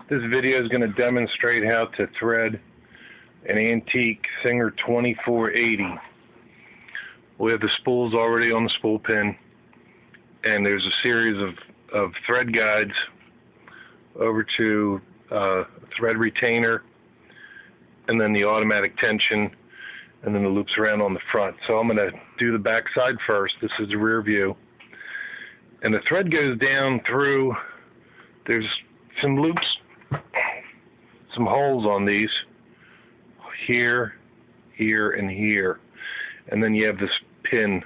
This video is going to demonstrate how to thread an antique Singer 2480. We have the spools already on the spool pin, and there's a series of thread guides over to thread retainer, and then the automatic tension, and then the loops around on the front. So I'm going to do the back side first. This is the rear view. And the thread goes down through, there's some loops, some holes on these, here, here, and here. And then you have this pin.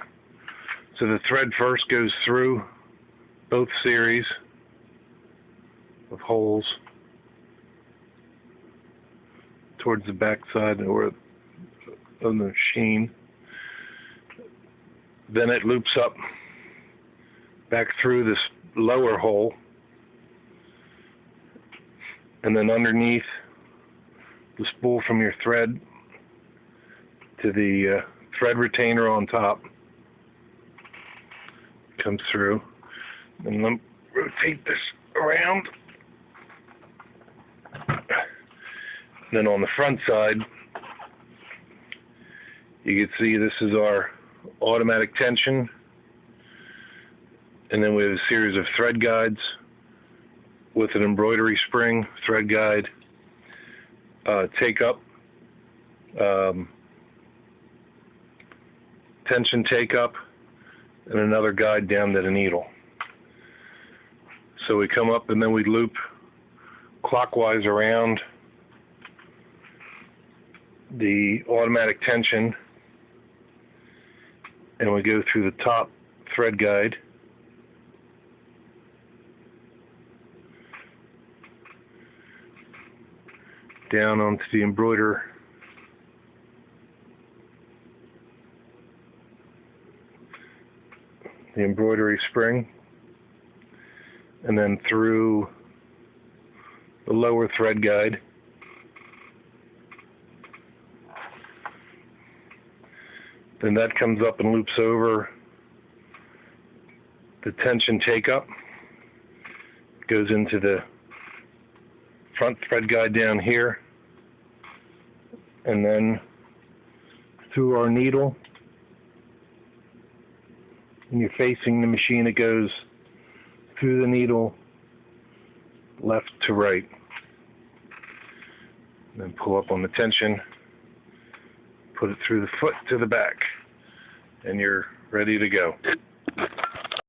So the thread first goes through both series of holes towards the back side or of the machine. Then it loops up back through this lower hole, and then underneath the spool from your thread to the thread retainer on top comes through. And let me rotate this around. And then on the front side, you can see this is our automatic tension, and then we have a series of thread guides with an embroidery spring, thread guide, take up, tension take up, and another guide down to the needle. So we come up and then we loop clockwise around the automatic tension, and we go through the top thread guide, down onto the embroidery spring, and then through the lower thread guide, then that comes up and loops over the tension take up, goes into the front thread guide down here, and then through our needle. When you're facing the machine, it goes through the needle left to right. And then pull up on the tension, put it through the foot to the back, and you're ready to go.